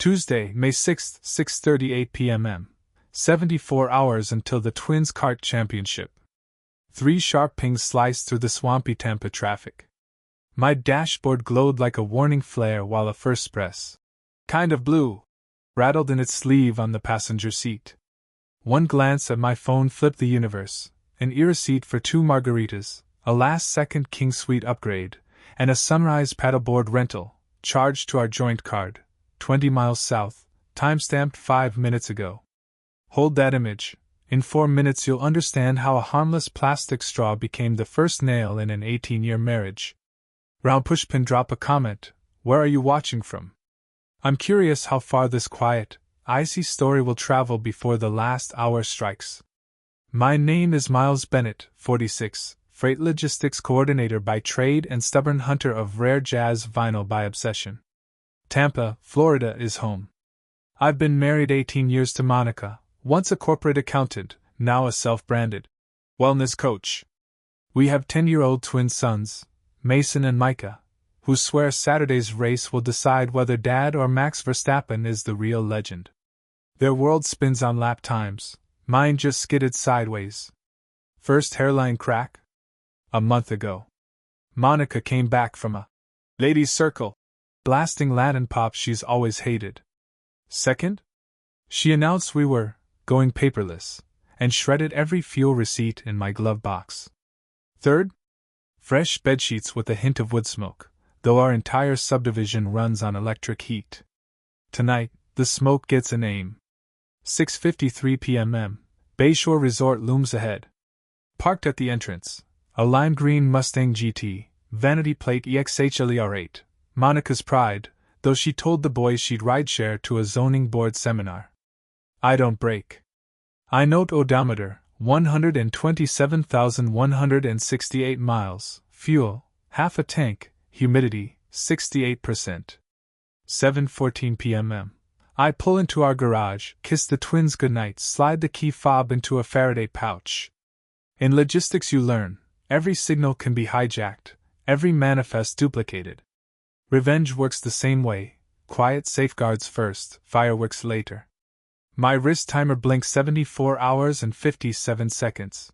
Tuesday, May 6th, 6:38 p.m. 74 hours until the Twins kart championship. 3 sharp pings sliced through the swampy Tampa traffic. My dashboard glowed like a warning flare while a first press, kind of blue, rattled in its sleeve on the passenger seat. One glance at my phone flipped the universe: an e-receipt for 2 margaritas, a last-second King Suite upgrade, and a Sunrise paddleboard rental, charged to our joint card, 20 miles south, timestamped 5 minutes ago. Hold that image. In 4 minutes you'll understand how a harmless plastic straw became the first nail in an 18-year marriage. Round Pushpin drop a comment: where are you watching from? I'm curious how far this quiet, icy story will travel before the last hour strikes. My name is Miles Bennett, 46, freight logistics coordinator by trade and stubborn hunter of rare jazz vinyl by obsession. Tampa, Florida is home. I've been married 18 years to Monica, once a corporate accountant, now a self-branded wellness coach. We have 10-year-old twin sons, Mason and Micah, who swear Saturday's race will decide whether Dad or Max Verstappen is the real legend. Their world spins on lap times, mine just skidded sideways. First hairline crack? A month ago. Monica came back from a ladies' circle, blasting Latin pop she's always hated. Second? She announced we were going paperless, and shredded every fuel receipt in my glove box. Third? Fresh bedsheets with a hint of wood smoke, though our entire subdivision runs on electric heat. Tonight, the smoke gets a name. 6:53 p.m. Bayshore Resort looms ahead. Parked at the entrance, a lime green Mustang GT, vanity plate EXHLER8, Monica's pride, though she told the boys she'd rideshare to a zoning board seminar. I don't brake. I note odometer, 127,168 miles, fuel, half a tank, humidity, 68%. 7:14 p.m. I pull into our garage, kiss the twins goodnight, slide the key fob into a Faraday pouch. In logistics you learn, every signal can be hijacked, every manifest duplicated. Revenge works the same way: quiet safeguards first, fireworks later. My wrist timer blinks 74 hours and 57 seconds.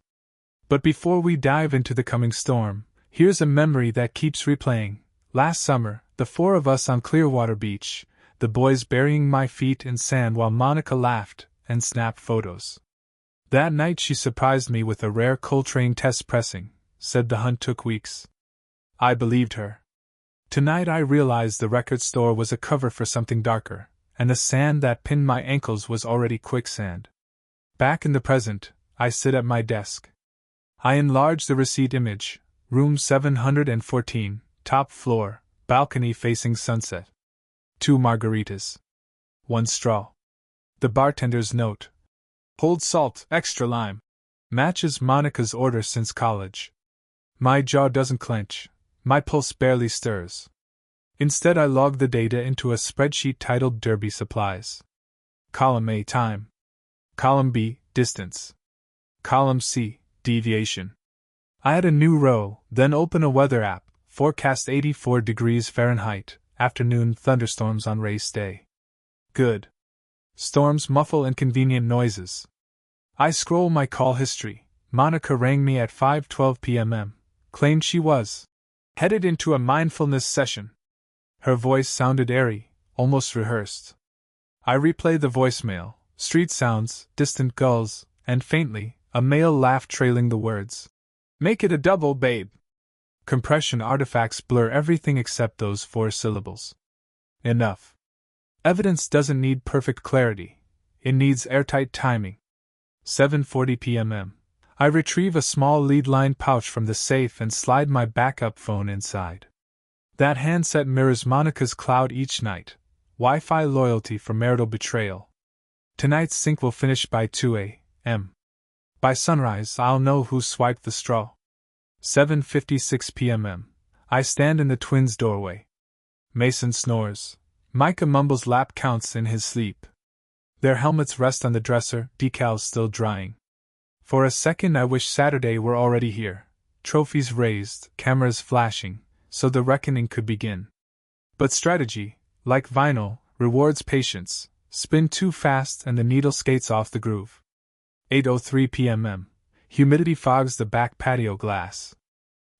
But before we dive into the coming storm, here's a memory that keeps replaying. Last summer, the 4 of us on Clearwater Beach, the boys burying my feet in sand while Monica laughed and snapped photos. That night she surprised me with a rare Coltrane test pressing, said the hunt took weeks. I believed her. Tonight I realized the record store was a cover for something darker, and the sand that pinned my ankles was already quicksand. Back in the present, I sit at my desk. I enlarge the receipt image, room 714, top floor, balcony facing sunset. 2 margaritas. 1 straw. The bartender's note: hold salt, extra lime. Matches Monica's order since college. My jaw doesn't clench, my pulse barely stirs. Instead I log the data into a spreadsheet titled Derby Supplies. Column A, time. Column B, distance. Column C, deviation. I add a new row, then open a weather app, forecast 84 degrees Fahrenheit, afternoon thunderstorms on race day. Good. Storms muffle inconvenient noises. I scroll my call history. Monica rang me at 5:12 p.m. Claimed she was headed into a mindfulness session. Her voice sounded airy, almost rehearsed. I replay the voicemail, street sounds, distant gulls, and faintly, a male laugh trailing the words. Make it a double, babe. Compression artifacts blur everything except those 4 syllables. Enough. Evidence doesn't need perfect clarity. It needs airtight timing. 7:40 p.m. I retrieve a small lead-lined pouch from the safe and slide my backup phone inside. That handset mirrors Monica's cloud each night. Wi-Fi loyalty for marital betrayal. Tonight's sync will finish by 2 a.m. By sunrise I'll know who swiped the straw. 7:56 p.m. I stand in the twins' doorway. Mason snores. Micah mumbles lap counts in his sleep. Their helmets rest on the dresser, decals still drying. For a second I wish Saturday were already here. Trophies raised, cameras flashing, so the reckoning could begin. But strategy, like vinyl, rewards patience. Spin too fast and the needle skates off the groove. 8:03 p.m. Humidity fogs the back patio glass.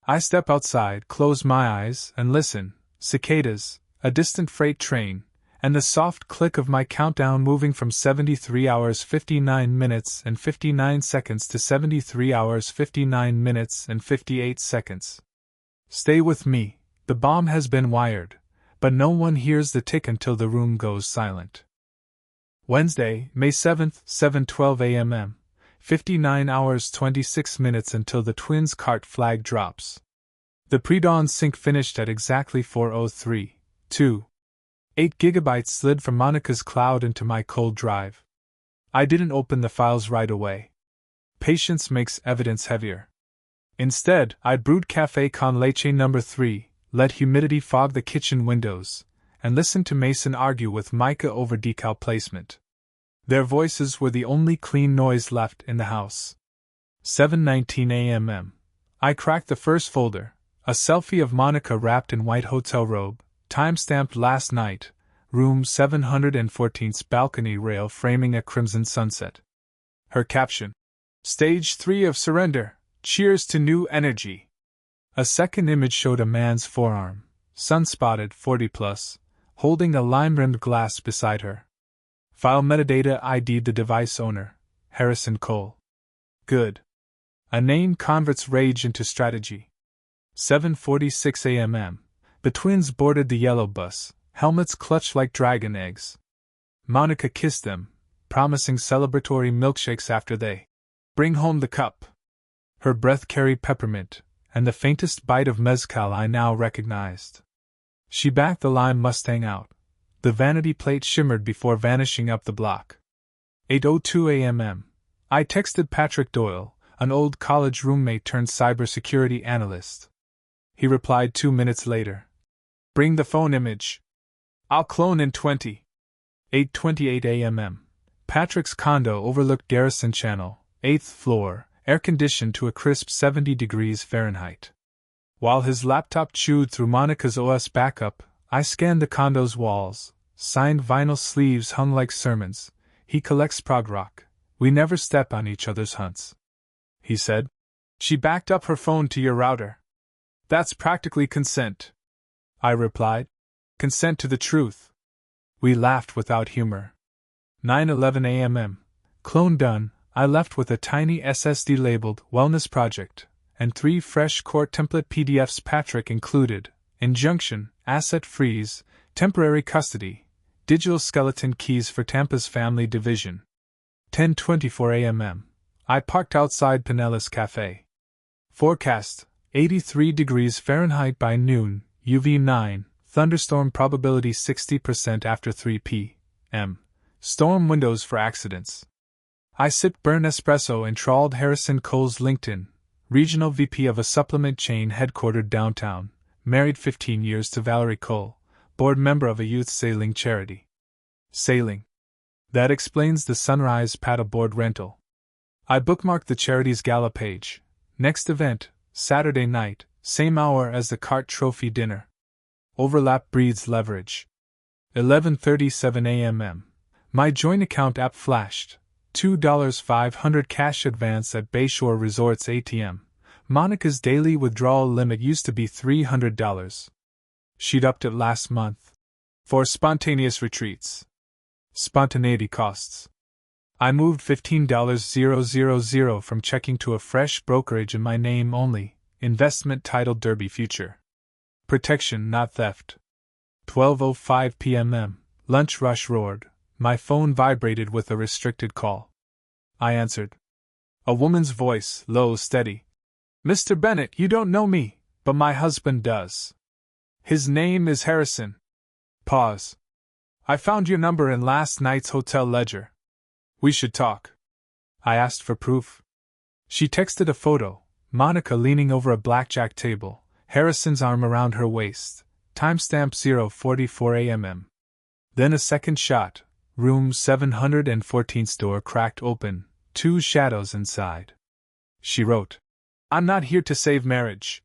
I step outside, close my eyes, and listen. Cicadas, a distant freight train, and the soft click of my countdown moving from 73 hours 59 minutes and 59 seconds to 73 hours 59 minutes and 58 seconds. Stay with me, the bomb has been wired, but no one hears the tick until the room goes silent. Wednesday, May 7th, 7:12 a.m. 59 hours 26 minutes until the twins' kart flag drops. The pre-dawn sync finished at exactly 4:03. 8 gigabytes slid from Monica's cloud into my cold drive. I didn't open the files right away. Patience makes evidence heavier. Instead, I brewed Café con Leche No. 3, let humidity fog the kitchen windows, and listened to Mason argue with Micah over decal placement. Their voices were the only clean noise left in the house. 7:19 a.m. I cracked the first folder, a selfie of Monica wrapped in white hotel robe, time-stamped last night, room 714's balcony rail framing a crimson sunset. Her caption: Stage 3 of surrender, cheers to new energy. A second image showed a man's forearm, sun-spotted 40+, holding a lime-rimmed glass beside her. File metadata ID'd the device owner, Harrison Cole. Good. A name converts rage into strategy. 7:46 a.m. The twins boarded the yellow bus, helmets clutched like dragon eggs. Monica kissed them, promising celebratory milkshakes after they bring home the cup. Her breath carried peppermint, and the faintest bite of mezcal I now recognized. She backed the lime Mustang out. The vanity plate shimmered before vanishing up the block. 8:02 a.m. I texted Patrick Doyle, an old college roommate turned cybersecurity analyst. He replied 2 minutes later. Bring the phone image. I'll clone in 20. 8:28 a.m. Patrick's condo overlooked Garrison Channel, 8th floor, air-conditioned to a crisp 70 degrees Fahrenheit. While his laptop chewed through Monica's OS backup, I scanned the condo's walls. Signed vinyl sleeves hung like sermons. He collects prog rock. We never step on each other's hunts. He said. She backed up her phone to your router. That's practically consent. I replied. Consent to the truth. We laughed without humor. 9:11 a.m. Clone done, I left with a tiny SSD labeled Wellness Project, and 3 fresh core template PDFs Patrick included: injunction, asset freeze, temporary custody, digital skeleton keys for Tampa's family division. 10:24 a.m. I parked outside Pinellas Cafe. Forecast, 83 degrees Fahrenheit by noon, UV 9, thunderstorm probability 60% after 3 p.m. Storm windows for accidents. I sipped burn espresso and trawled Harrison Cole's LinkedIn, regional VP of a supplement chain headquartered downtown, married 15 years to Valerie Cole, board member of a youth sailing charity. Sailing. That explains the Sunrise paddleboard rental. I bookmarked the charity's gala page. Next event, Saturday night, same hour as the kart trophy dinner. Overlap breeds leverage. 11:37 a.m. My joint account app flashed. $2,500 cash advance at Bayshore Resorts ATM. Monica's daily withdrawal limit used to be $300. She'd upped it last month. For spontaneous retreats. Spontaneity costs. I moved $15,000 from checking to a fresh brokerage in my name only, investment titled Derby Future. Protection, not theft. 12:05 p.m. Lunch rush roared. My phone vibrated with a restricted call. I answered. A woman's voice, low, steady. Mr. Bennett, you don't know me, but my husband does. His name is Harrison. Pause. I found your number in last night's hotel ledger. We should talk. I asked for proof. She texted a photo, Monica leaning over a blackjack table, Harrison's arm around her waist, timestamp 0:44 a.m. Then a second shot. Room 714's door cracked open, 2 shadows inside. She wrote, I'm not here to save marriage.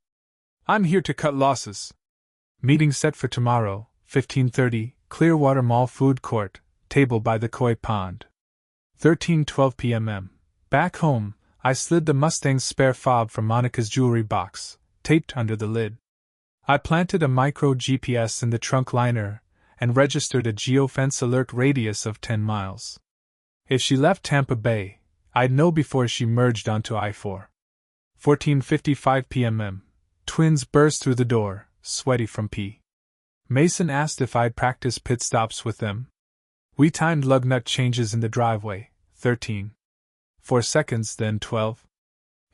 I'm here to cut losses. Meeting set for tomorrow, 15:30, Clearwater Mall food court, table by the koi pond. 13:12 p.m. Back home, I slid the Mustang's spare fob from Monica's jewelry box, taped under the lid. I planted a micro GPS in the trunk liner and registered a geofence alert radius of 10 miles. If she left Tampa Bay, I'd know before she merged onto I-4. 14:55 p.m. Twins burst through the door, sweaty from pee. Mason asked if I'd practice pit stops with them. We timed lug nut changes in the driveway, 13. 4 seconds, then 12.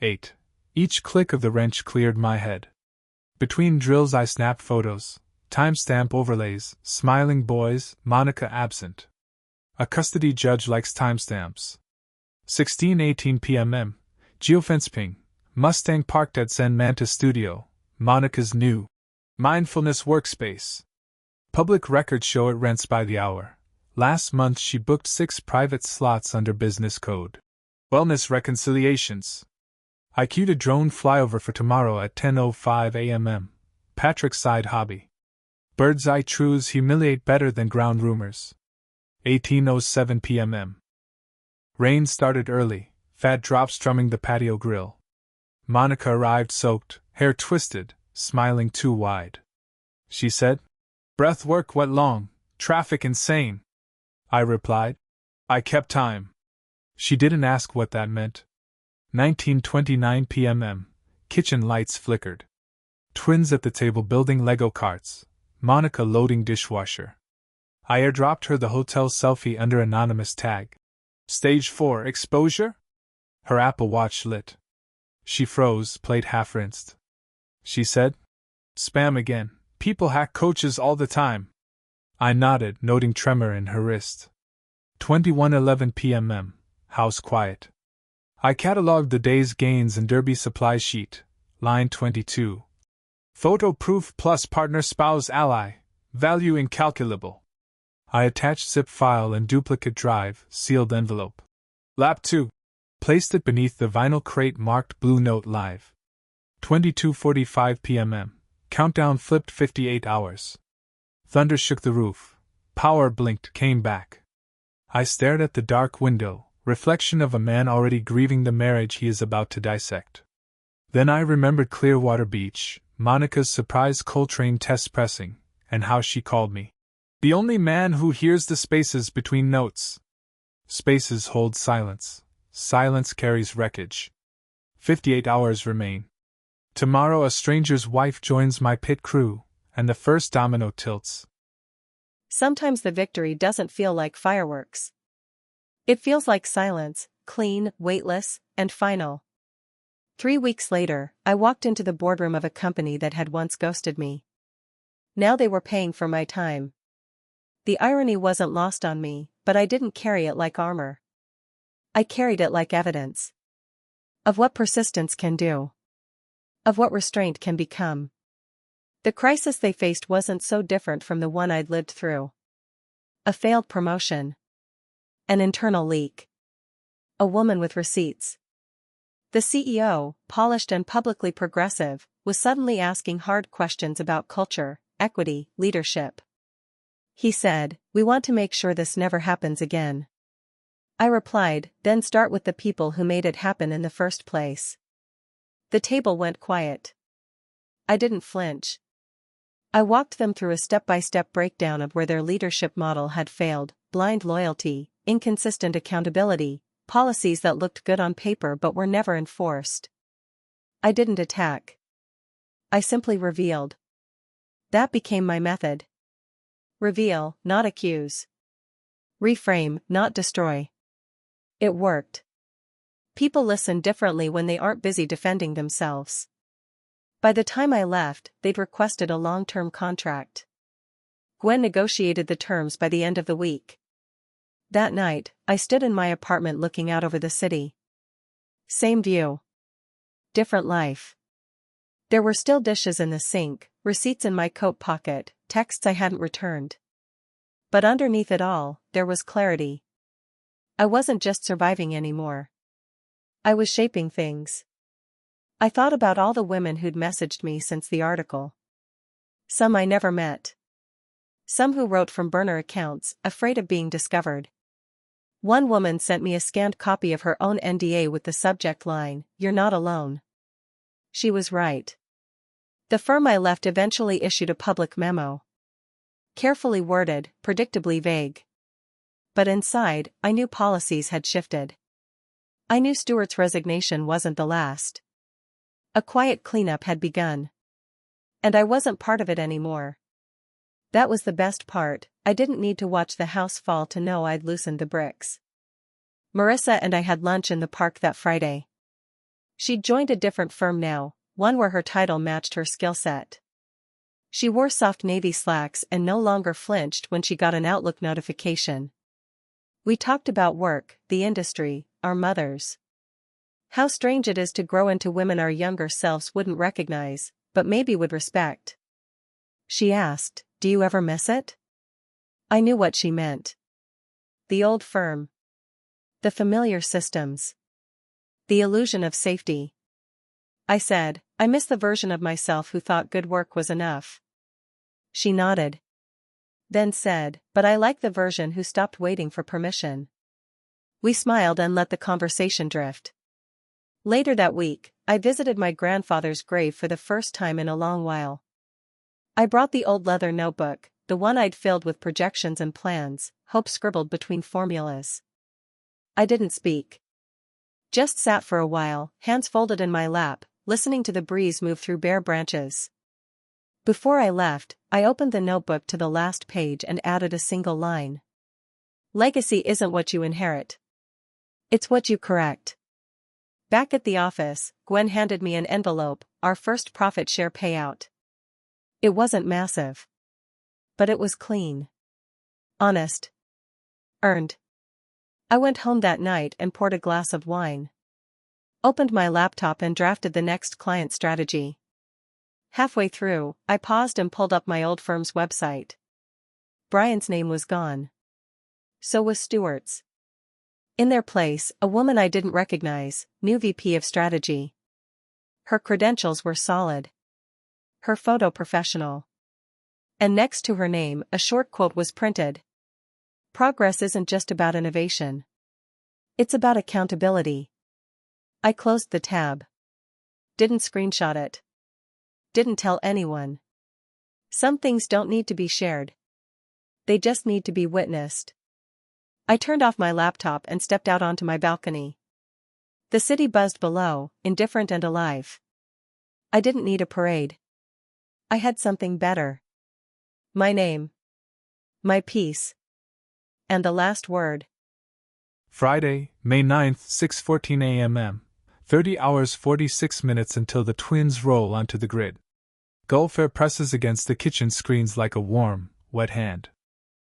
8. Each click of the wrench cleared my head. Between drills I snapped photos, timestamp overlays, smiling boys, Monica absent. A custody judge likes timestamps. 16:18 p.m. Geofence ping. Mustang parked at Zen Manta Studio, Monica's new mindfulness workspace. Public records show it rents by the hour. Last month she booked 6 private slots under business code. Wellness reconciliations. I queued a drone flyover for tomorrow at 10:05 a.m. Patrick's side hobby. Bird's eye truths humiliate better than ground rumors. 18:07 p.m. Rain started early, fat drops strumming the patio grill. Monica arrived soaked, hair twisted, smiling too wide. She said, "Breath work went long, traffic insane." I replied, "I kept time." She didn't ask what that meant. 19:29 p.m. Kitchen lights flickered. Twins at the table building Lego carts, Monica loading dishwasher. I airdropped her the hotel selfie under anonymous tag. Stage 4 exposure? Her Apple Watch lit. She froze, plate half rinsed. She said, "Spam again. People hack coaches all the time." I nodded, noting tremor in her wrist. 21:11 p.m. House quiet. I catalogued the day's gains in Derby supply sheet, line 22. Photo proof plus partner spouse ally, value incalculable. I attached zip file and duplicate drive, sealed envelope. Lap 2. Placed it beneath the vinyl crate marked Blue Note Live. 22:45 p.m. Countdown flipped 58 hours. Thunder shook the roof. Power blinked, came back. I stared at the dark window, reflection of a man already grieving the marriage he is about to dissect. Then I remembered Clearwater Beach, Monica's surprise Coltrane test pressing, and how she called me the only man who hears the spaces between notes. Spaces hold silence. Silence carries wreckage. 58 hours remain. Tomorrow a stranger's wife joins my pit crew, and the first domino tilts. Sometimes the victory doesn't feel like fireworks. It feels like silence, clean, weightless, and final. 3 weeks later, I walked into the boardroom of a company that had once ghosted me. Now they were paying for my time. The irony wasn't lost on me, but I didn't carry it like armor. I carried it like evidence of what persistence can do, of what restraint can become. The crisis they faced wasn't so different from the one I'd lived through. A failed promotion. An internal leak. A woman with receipts. The CEO, polished and publicly progressive, was suddenly asking hard questions about culture, equity, leadership. He said, "We want to make sure this never happens again." I replied, "Then start with the people who made it happen in the first place." The table went quiet. I didn't flinch. I walked them through a step-by-step breakdown of where their leadership model had failed: blind loyalty, inconsistent accountability, policies that looked good on paper but were never enforced. I didn't attack. I simply revealed. That became my method. Reveal, not accuse. Reframe, not destroy. It worked. People listen differently when they aren't busy defending themselves. By the time I left, they'd requested a long-term contract. Gwen negotiated the terms by the end of the week. That night, I stood in my apartment looking out over the city. Same view. Different life. There were still dishes in the sink, receipts in my coat pocket, texts I hadn't returned. But underneath it all, there was clarity. I wasn't just surviving anymore. I was shaping things. I thought about all the women who'd messaged me since the article. Some I never met. Some who wrote from burner accounts, afraid of being discovered. One woman sent me a scanned copy of her own NDA with the subject line, "You're not alone." She was right. The firm I left eventually issued a public memo. Carefully worded, predictably vague. But inside, I knew policies had shifted. I knew Stewart's resignation wasn't the last. A quiet cleanup had begun. And I wasn't part of it anymore. That was the best part, I didn't need to watch the house fall to know I'd loosened the bricks. Marissa and I had lunch in the park that Friday. She'd joined a different firm now, one where her title matched her skill set. She wore soft navy slacks and no longer flinched when she got an Outlook notification. We talked about work, the industry, our mothers. How strange it is to grow into women our younger selves wouldn't recognize, but maybe would respect. She asked, "Do you ever miss it?" I knew what she meant. The old firm. The familiar systems. The illusion of safety. I said, "I miss the version of myself who thought good work was enough." She nodded. Then said, "But I like the version who stopped waiting for permission." We smiled and let the conversation drift. Later that week, I visited my grandfather's grave for the first time in a long while. I brought the old leather notebook, the one I'd filled with projections and plans, hope scribbled between formulas. I didn't speak. Just sat for a while, hands folded in my lap, listening to the breeze move through bare branches. Before I left, I opened the notebook to the last page and added a single line. "Legacy isn't what you inherit. It's what you correct." Back at the office, Gwen handed me an envelope, our first profit share payout. It wasn't massive. But it was clean. Honest. Earned. I went home that night and poured a glass of wine. Opened my laptop and drafted the next client strategy. Halfway through, I paused and pulled up my old firm's website. Brian's name was gone. So was Stewart's. In their place, a woman I didn't recognize, new VP of strategy. Her credentials were solid. Her photo professional. And next to her name, a short quote was printed. "Progress isn't just about innovation. It's about accountability." I closed the tab. Didn't screenshot it. Didn't tell anyone. Some things don't need to be shared. They just need to be witnessed. I turned off my laptop and stepped out onto my balcony. The city buzzed below, indifferent and alive. I didn't need a parade. I had something better. My name. My piece. And the last word. Friday, May 9th, 6:14 a.m. 30 hours 46 minutes until the Twins roll onto the grid. Gulfare presses against the kitchen screens like a warm, wet hand.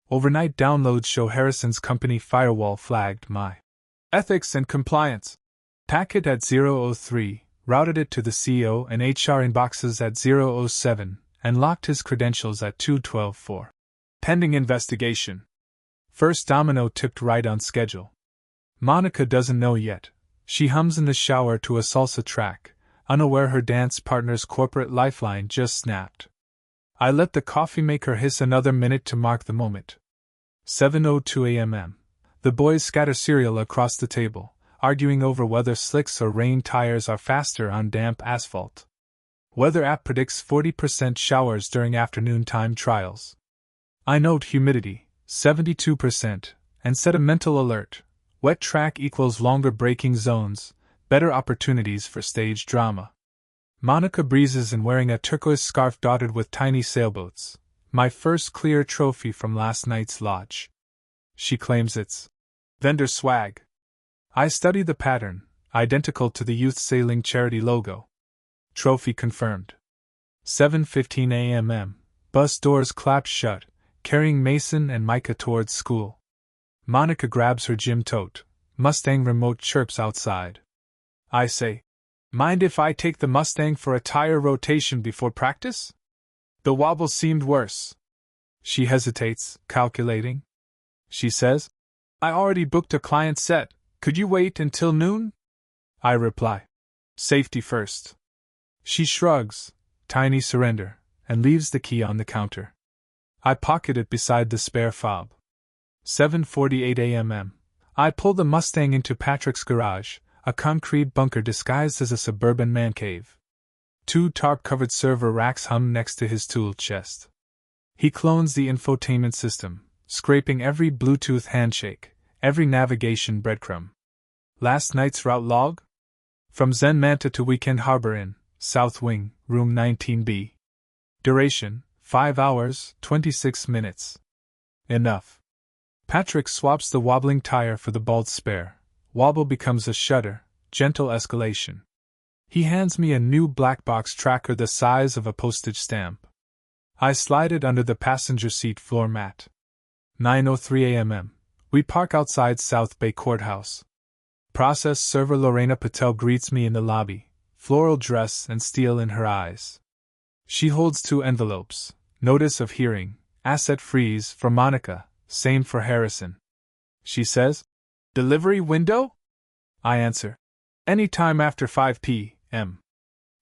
Overnight downloads show Harrison's company firewall flagged my ethics and compliance. Packet at 003, routed it to the CEO and HR inboxes at 007, and locked his credentials at 212-4. Pending investigation. First domino tipped right on schedule. Monica doesn't know yet. She hums in the shower to a salsa track, unaware her dance partner's corporate lifeline just snapped. I let the coffee maker hiss another minute to mark the moment. 7:02 a.m. The boys scatter cereal across the table, arguing over whether slicks or rain tires are faster on damp asphalt. Weather app predicts 40% showers during afternoon time trials. I note humidity, 72%, and set a mental alert. Wet track equals longer braking zones, better opportunities for stage drama. Monica breezes in wearing a turquoise scarf dotted with tiny sailboats, my first clear trophy from last night's lodge. She claims it's vendor swag. I study the pattern, identical to the youth sailing charity logo. Trophy confirmed. 7:15 a.m. Bus doors clapped shut, carrying Mason and Micah towards school. Monica grabs her gym tote. Mustang remote chirps outside. I say, "Mind if I take the Mustang for a tire rotation before practice?" The wobble seemed worse. She hesitates, calculating. She says, "I already booked a client set. Could you wait until noon?" I reply, "Safety first." She shrugs, tiny surrender, and leaves the key on the counter. I pocket it beside the spare fob. 7:48 a.m. I pull the Mustang into Patrick's garage, a concrete bunker disguised as a suburban man cave. 2 tarp-covered server racks hum next to his tool chest. He clones the infotainment system, scraping every Bluetooth handshake, every navigation breadcrumb. Last night's route log? From Zen Manta to Weekend Harbor Inn, South Wing, Room 19B. Duration, 5 hours, 26 minutes. Enough. Patrick swaps the wobbling tire for the bald spare. Wobble becomes a shudder, gentle escalation. He hands me a new black box tracker the size of a postage stamp. I slide it under the passenger seat floor mat. 9:03 a.m. We park outside South Bay Courthouse. Process server Lorena Patel greets me in the lobby, floral dress and steel in her eyes. She holds 2 envelopes, notice of hearing, asset freeze for Monica, same for Harrison. She says, "Delivery window?" I answer, "Any time after 5 p.m.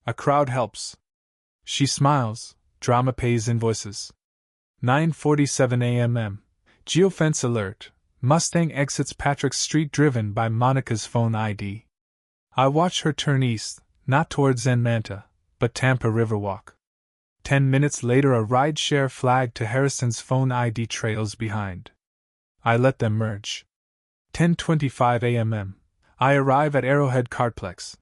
A crowd helps." She smiles, drama pays invoices. 9:47 a.m. Geofence alert. Mustang exits Patrick's street driven by Monica's phone ID. I watch her turn east, not towards Zen Manta, but Tampa Riverwalk. 10 minutes later a rideshare flag to Harrison's phone ID trails behind. I let them merge. 10:25 a.m. I arrive at Arrowhead Kartplex.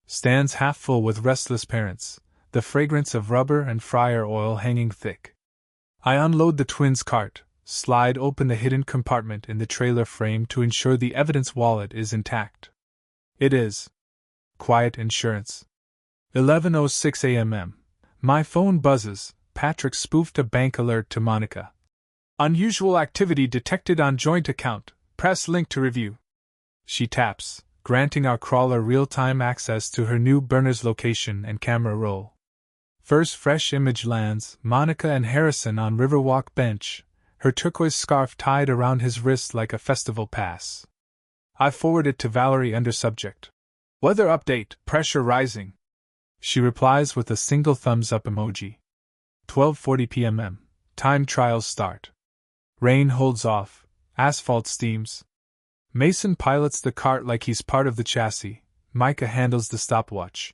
Stands half full with restless parents, the fragrance of rubber and fryer oil hanging thick. I unload the twins' cart, slide open the hidden compartment in the trailer frame to ensure the evidence wallet is intact. It is. Quiet insurance. 11:06 a.m. My phone buzzes. Patrick spoofed a bank alert to Monica. Unusual activity detected on joint account. Press link to review. She taps, granting our crawler real-time access to her new burner's location and camera roll. First fresh image lands, Monica and Harrison on Riverwalk bench, her turquoise scarf tied around his wrist like a festival pass. I forward it to Valerie under subject. Weather update, pressure rising. She replies with a single thumbs up emoji. 12:40 p.m. Time trials start. Rain holds off, asphalt steams. Mason pilots the cart like he's part of the chassis, Micah handles the stopwatch.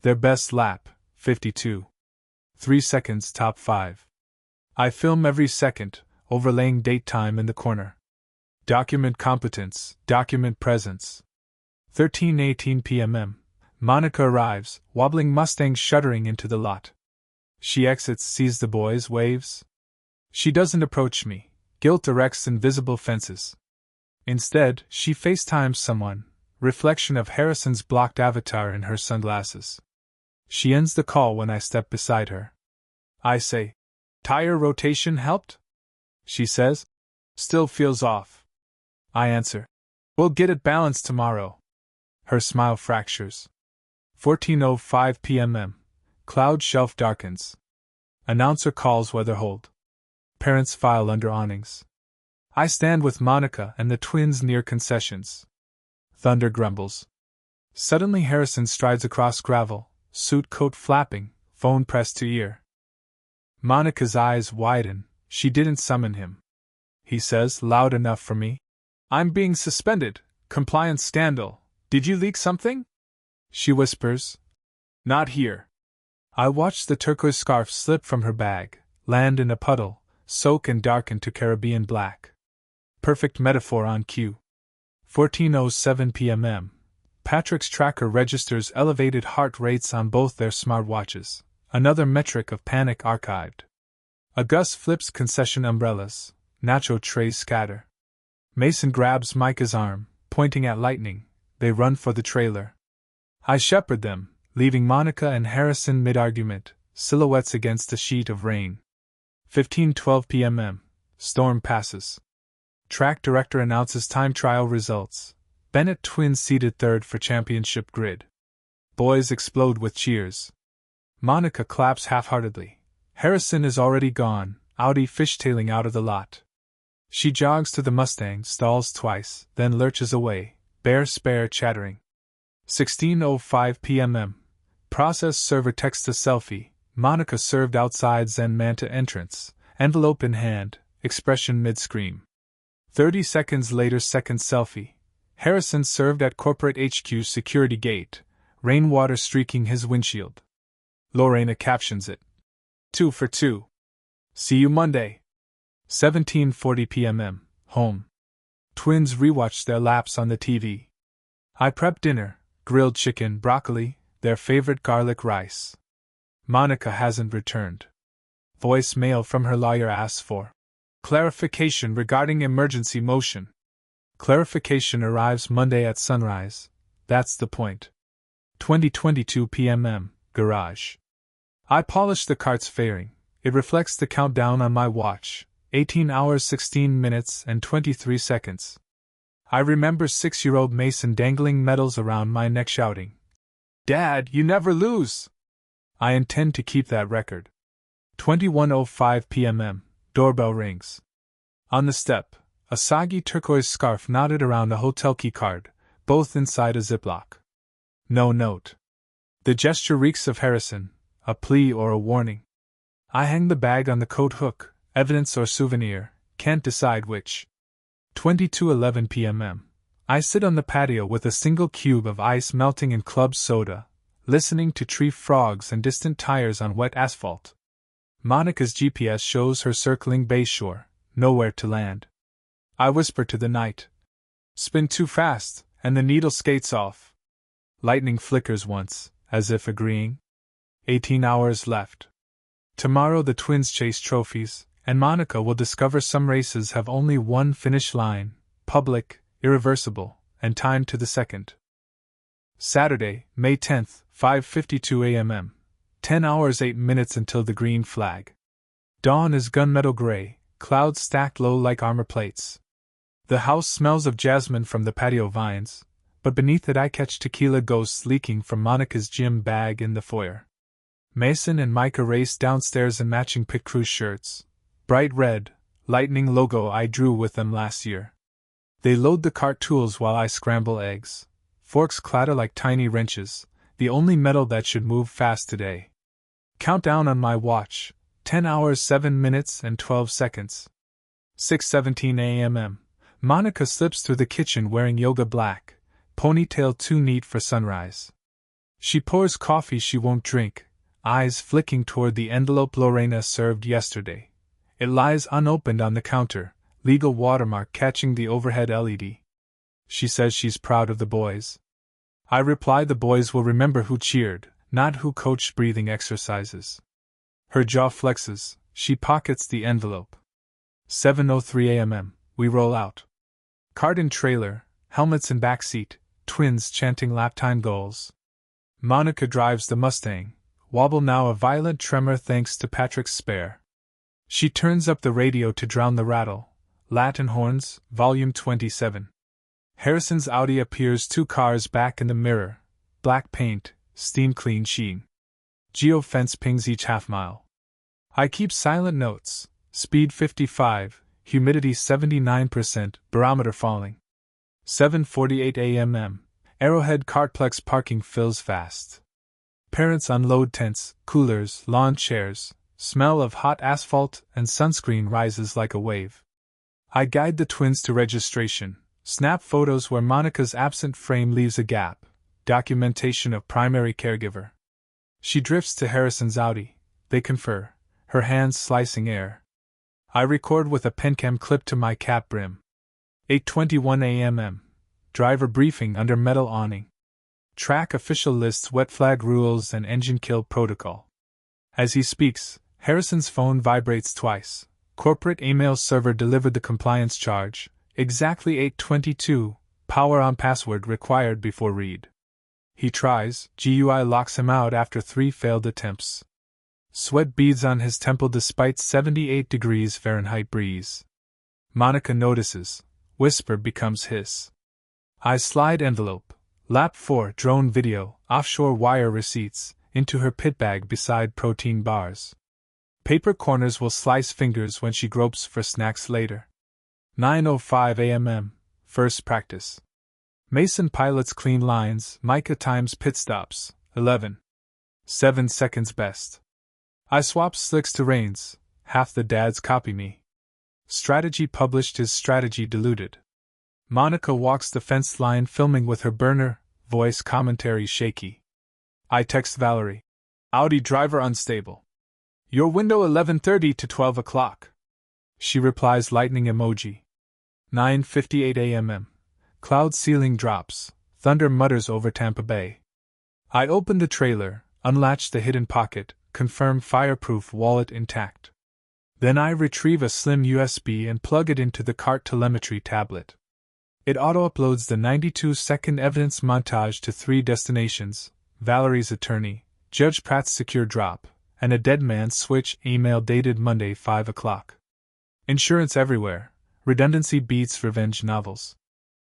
Their best lap, 52. 3 seconds top 5. I film every second, overlaying date time in the corner. Document competence, document presence. 13:18 p.m. Monica arrives, wobbling Mustang shuddering into the lot. She exits, sees the boys, waves. She doesn't approach me. Guilt erects invisible fences. Instead, she FaceTimes someone, reflection of Harrison's blocked avatar in her sunglasses. She ends the call when I step beside her. I say, "Tire rotation helped?" She says, "Still feels off." I answer, "We'll get it balanced tomorrow." Her smile fractures. 14:05 p.m. Cloud shelf darkens. Announcer calls weather hold. Parents file under awnings. I stand with Monica and the twins near concessions. Thunder grumbles. Suddenly Harrison strides across gravel, suit coat flapping, phone pressed to ear. Monica's eyes widen. She didn't summon him. He says, loud enough for me, "I'm being suspended. Compliance scandal. Did you leak something?" She whispers, "Not here." I watch the turquoise scarf slip from her bag, land in a puddle, soak and darken to Caribbean black. Perfect metaphor on cue. 14:07 p.m. Patrick's tracker registers elevated heart rates on both their smartwatches, another metric of panic archived. A gust flips concession umbrellas, nacho trays scatter. Mason grabs Micah's arm, pointing at lightning. They run for the trailer. I shepherd them, leaving Monica and Harrison mid-argument, silhouettes against a sheet of rain. 15:12 p.m. Storm passes. Track director announces time trial results. Bennett twins seated third for championship grid. Boys explode with cheers. Monica claps half-heartedly. Harrison is already gone, Audi fishtailing out of the lot. She jogs to the Mustang, stalls twice, then lurches away, bare spare chattering. 16:05 p.m. Process server texts a selfie. Monica served outside Zen Manta entrance, envelope in hand, expression mid-scream. 30 seconds later, second selfie. Harrison served at corporate HQ security gate, rainwater streaking his windshield. Lorena captions it. 2 for 2. See you Monday. 17:40 p.m. Home. Twins rewatched their laps on the TV. I prep dinner, grilled chicken, broccoli, their favorite garlic rice. Monica hasn't returned. Voicemail from her lawyer asks for clarification regarding emergency motion. Clarification arrives Monday at sunrise. That's the point. 20:22 p.m. Garage. I polish the kart's fairing. It reflects the countdown on my watch. 18 hours 16 minutes and 23 seconds. I remember 6-year-old Mason dangling medals around my neck shouting, "Dad, you never lose!" I intend to keep that record. 21:05 p.m. Doorbell rings. On the step, a soggy turquoise scarf knotted around a hotel keycard, both inside a Ziploc. No note. The gesture reeks of Harrison, a plea or a warning. I hang the bag on the coat hook, evidence or souvenir, can't decide which. 22:11 p.m. I sit on the patio with a single cube of ice melting in club soda, listening to tree frogs and distant tires on wet asphalt. Monica's GPS shows her circling Bayshore, nowhere to land. I whisper to the night. Spin too fast, and the needle skates off. Lightning flickers once, as if agreeing. 18 hours left. Tomorrow the twins chase trophies, and Monica will discover some races have only one finish line, public, irreversible, and timed to the second. Saturday, May 10th, 5:52 a.m. 10 hours 8 minutes until the green flag. Dawn is gunmetal gray, clouds stacked low like armor plates. The house smells of jasmine from the patio vines, but beneath it I catch tequila ghosts leaking from Monica's gym bag in the foyer. Mason and Micah race downstairs in matching pit crew shirts, bright red, lightning logo I drew with them last year. They load the cart tools while I scramble eggs. Forks clatter like tiny wrenches, the only metal that should move fast today. Countdown on my watch, 10 hours 7 minutes and 12 seconds. 6:17 a.m. Monica slips through the kitchen wearing yoga black, ponytail too neat for sunrise. She pours coffee she won't drink, eyes flicking toward the envelope Lorena served yesterday. It lies unopened on the counter, legal watermark catching the overhead LED. She says she's proud of the boys. I reply the boys will remember who cheered, not who coached breathing exercises. Her jaw flexes, she pockets the envelope. 7:03 a.m. We roll out. Cart and trailer, helmets in back seat, twins chanting lap time goals. Monica drives the Mustang, wobble now a violent tremor thanks to Patrick's spare. She turns up the radio to drown the rattle. Latin Horns, Volume 27. Harrison's Audi appears 2 cars back in the mirror, black paint, steam clean sheen. Geofence pings each half mile. I keep silent notes, speed 55, humidity 79%, barometer falling. 7:48 a.m. Arrowhead Kartplex parking fills fast. Parents unload tents, coolers, lawn chairs, smell of hot asphalt and sunscreen rises like a wave. I guide the twins to registration, snap photos where Monica's absent frame leaves a gap, documentation of primary caregiver. She drifts to Harrison's Audi, they confer, her hands slicing air. I record with a pencam clipped to my cap brim. 8:21 a.m. Driver briefing under metal awning. Track official lists wet flag rules and engine kill protocol. As he speaks, Harrison's phone vibrates twice. Corporate email server delivered the compliance charge. Exactly 8:22. Power on password required before read. He tries, GUI locks him out after 3 failed attempts. Sweat beads on his temple despite 78 degrees Fahrenheit breeze. Monica notices. Whisper becomes hiss. I slide envelope, lap 4 drone video, offshore wire receipts, into her pit bag beside protein bars. Paper corners will slice fingers when she gropes for snacks later. 9:05 a.m. First practice. Mason pilots clean lines, Micah times pit stops, 11. 7 seconds best. I swap slicks to reins, half the dads copy me. Strategy published is strategy diluted. Monica walks the fence line filming with her burner, voice commentary shaky. I text Valerie. Audi driver unstable. Your window 11:30 to 12 o'clock. She replies lightning emoji. 9:58 a.m. Cloud ceiling drops. Thunder mutters over Tampa Bay. I open the trailer, unlatch the hidden pocket, confirm fireproof wallet intact. Then I retrieve a slim USB and plug it into the kart telemetry tablet. It auto-uploads the 92-second evidence montage to 3 destinations: Valerie's attorney, Judge Pratt's secure drop, and a dead man's switch email dated Monday 5 o'clock. Insurance everywhere. Redundancy beats revenge novels.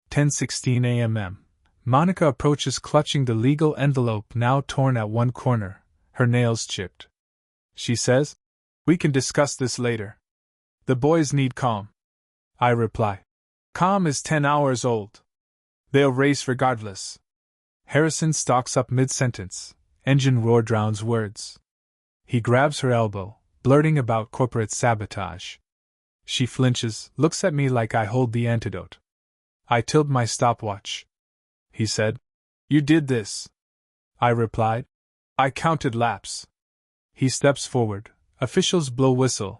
10:16 a.m. Monica approaches clutching the legal envelope now torn at one corner, her nails chipped. She says, "We can discuss this later. The boys need calm." I reply, "Calm is 10 hours old. They'll race regardless." Harrison stalks up mid-sentence. Engine roar drowns words. He grabs her elbow, blurting about corporate sabotage. She flinches, looks at me like I hold the antidote. I tilt my stopwatch. He said, "You did this." I replied, "I counted laps." He steps forward. Officials blow whistle.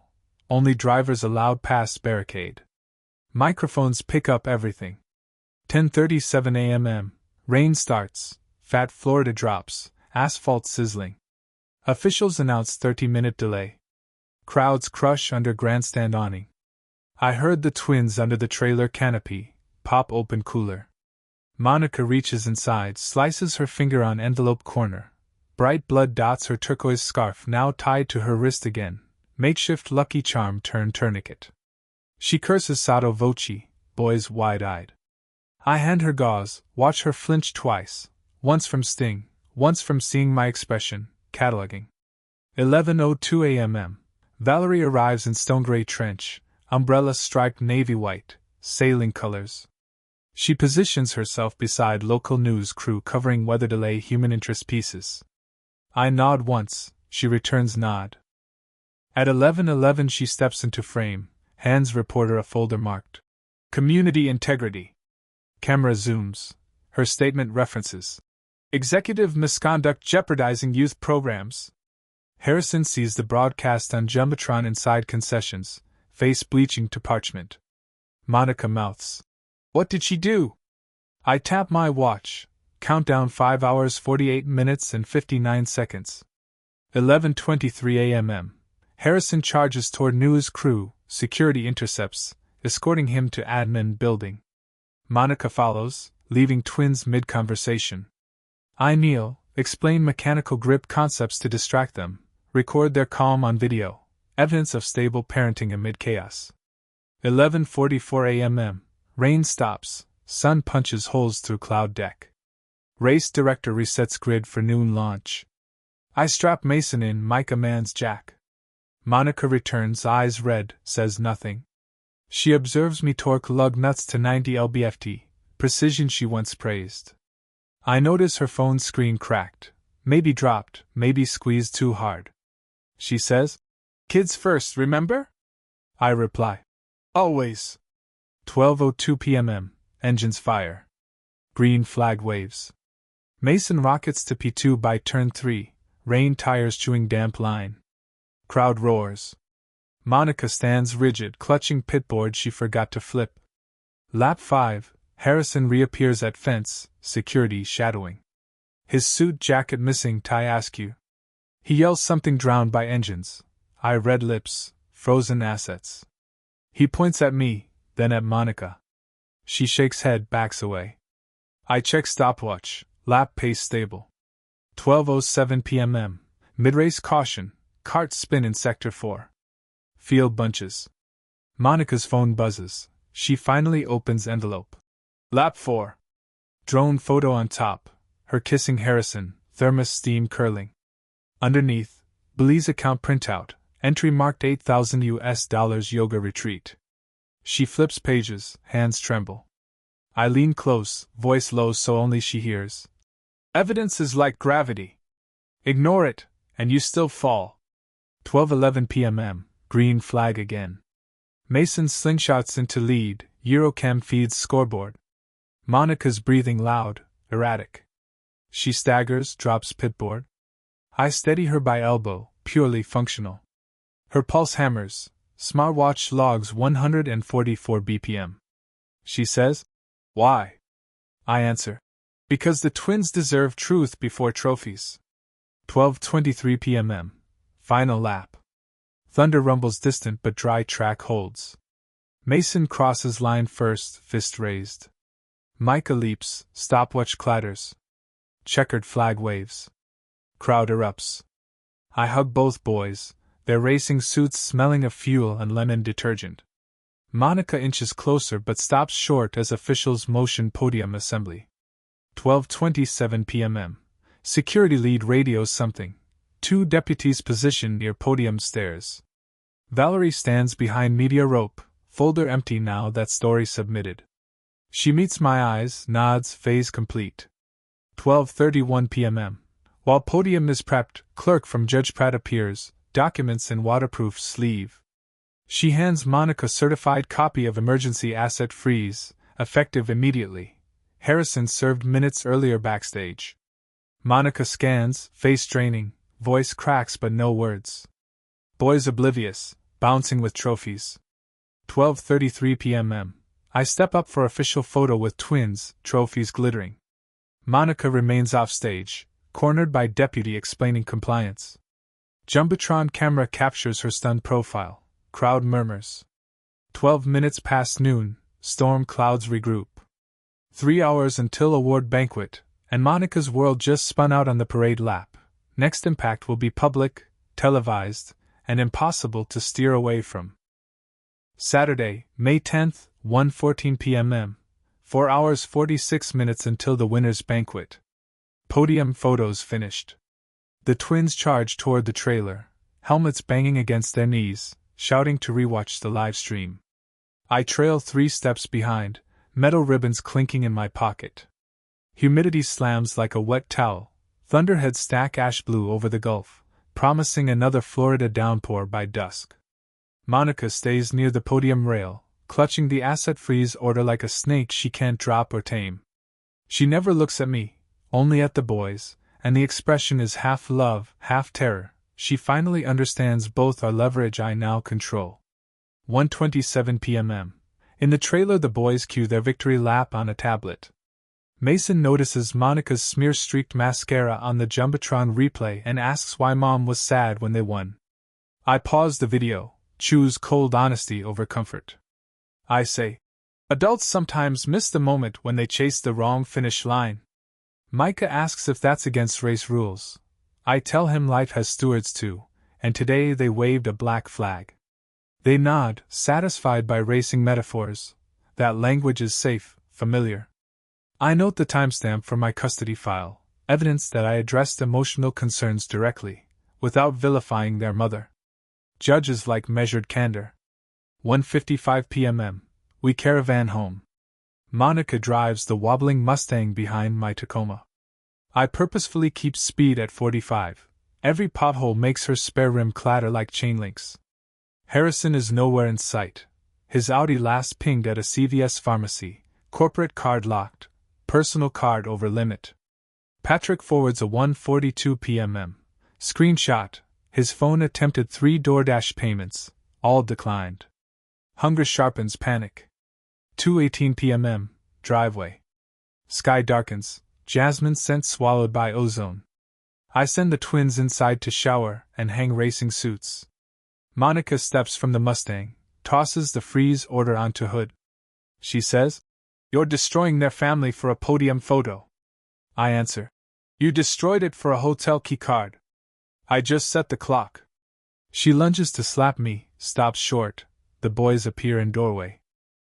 Only drivers allowed past barricade. Microphones pick up everything. 10:37 a.m. Rain starts. Fat Florida drops. Asphalt sizzling. Officials announce 30-minute delay. Crowds crush under grandstand awning. I heard the twins under the trailer canopy pop open cooler. Monica reaches inside, slices her finger on envelope corner. Bright blood dots her turquoise scarf now tied to her wrist again. Makeshift Lucky Charm turned tourniquet. She curses sotto voce, boys wide-eyed. I hand her gauze, watch her flinch twice, once from sting, once from seeing my expression, cataloging. 11:02 a.m. Valerie arrives in stone gray trench, umbrella striped navy white, sailing colors. She positions herself beside local news crew covering weather delay human interest pieces. I nod once, she returns nod. At 11:11 she steps into frame, hands reporter a folder marked Community Integrity. Camera zooms. Her statement references executive misconduct jeopardizing youth programs. Harrison sees the broadcast on Jumbotron inside concessions, face bleaching to parchment. Monica mouths, "What did she do?" I tap my watch. Countdown 5 hours 48 minutes and 59 seconds. 11:23 a.m. Harrison charges toward news crew, security intercepts, escorting him to admin building. Monica follows, leaving twins mid-conversation. I kneel, explain mechanical grip concepts to distract them, record their calm on video, evidence of stable parenting amid chaos. 11:44 a.m. Rain stops, sun punches holes through cloud deck. Race director resets grid for noon launch. I strap Mason in Micah Mann's jack. Monica returns, eyes red, says nothing. She observes me torque lug nuts to 90 lbft, precision she once praised. I notice her phone screen cracked, maybe dropped, maybe squeezed too hard. She says, "Kids first, remember?" I reply, "Always." 12:02 p.m. Engines fire. Green flag waves. Mason rockets to P2 by turn 3, rain tires chewing damp line. Crowd roars. Monica stands rigid, clutching pitboard she forgot to flip. Lap 5, Harrison reappears at fence, security shadowing. His suit jacket missing, tie askew. He yells something drowned by engines. I red lips, frozen assets. He points at me, then at Monica. She shakes head, backs away. I check stopwatch, lap pace stable. 12:07 p.m. Mid-race caution, kart spin in sector 4. Field bunches. Monica's phone buzzes. She finally opens envelope. Lap 4. Drone photo on top, her kissing Harrison, thermos steam curling. Underneath, Belize account printout, entry marked $8,000 yoga retreat. She flips pages, hands tremble. I lean close, voice low so only she hears. Evidence is like gravity. Ignore it, and you still fall. 12:11 p.m. Green flag again. Mason slingshots into lead, Eurocam feeds scoreboard. Monica's breathing loud, erratic. She staggers, drops pitboard. I steady her by elbow, purely functional. Her pulse hammers, smartwatch logs 144 BPM. She says, "Why?" I answer, "Because the twins deserve truth before trophies." 12:23 p.m. Final lap. Thunder rumbles distant but dry track holds. Mason crosses line first, fist raised. Micah leaps, stopwatch clatters. Checkered flag waves. Crowd erupts. I hug both boys, their racing suits smelling of fuel and lemon detergent. Monica inches closer but stops short as officials motion podium assembly. 12:27 p.m. Security lead radios something. 2 deputies positioned near podium stairs. Valerie stands behind media rope, folder empty now that story submitted. She meets my eyes, nods, phase complete. 12:31 p.m. While podium is prepped, clerk from Judge Pratt appears, documents in waterproof sleeve. She hands Monica certified copy of emergency asset freeze, effective immediately. Harrison served minutes earlier backstage. Monica scans, face straining, voice cracks but no words. Boys oblivious, bouncing with trophies. 12:33 p.m. I step up for official photo with twins, trophies glittering. Monica remains offstage, cornered by deputy explaining compliance. Jumbotron camera captures her stunned profile. Crowd murmurs. 12 minutes past noon, storm clouds regroup. 3 hours until award banquet, and Monica's world just spun out on the parade lap. Next impact will be public, televised, and impossible to steer away from. Saturday, May 10th, 1:14 p.m. 4 hours 46 minutes until the winner's banquet. Podium photos finished. The twins charge toward the trailer, helmets banging against their knees, shouting to rewatch the live stream. I trail 3 steps behind, metal ribbons clinking in my pocket. Humidity slams like a wet towel, thunderheads stack ash blue over the Gulf, promising another Florida downpour by dusk. Monica stays near the podium rail, clutching the asset freeze order like a snake she can't drop or tame. She never looks at me, only at the boys, and the expression is half love, half terror. She finally understands both our leverage I now control. 1:27 p.m. In the trailer the boys cue their victory lap on a tablet. Mason notices Monica's smear-streaked mascara on the Jumbotron replay and asks why Mom was sad when they won. I pause the video, choose cold honesty over comfort. I say, adults sometimes miss the moment when they chase the wrong finish line. Micah asks if that's against race rules. I tell him life has stewards too, and today they waved a black flag. They nod, satisfied by racing metaphors. That language is safe, familiar. I note the timestamp for my custody file, evidence that I addressed emotional concerns directly, without vilifying their mother. Judges like measured candor. 1:55 p.m. We caravan home. Monica drives the wobbling Mustang behind my Tacoma. I purposefully keep speed at 45. Every pothole makes her spare rim clatter like chain links. Harrison is nowhere in sight. His Audi last pinged at a CVS pharmacy, corporate card locked, personal card over limit. Patrick forwards a 1:42 p.m. screenshot. His phone attempted 3 DoorDash payments, all declined. Hunger sharpens panic. 2:18 p.m. Driveway. Sky darkens, jasmine scent swallowed by ozone. I send the twins inside to shower and hang racing suits. Monica steps from the Mustang, tosses the freeze order onto hood. She says, "You're destroying their family for a podium photo." I answer, "You destroyed it for a hotel key card. I just set the clock." She lunges to slap me, stops short. The boys appear in doorway.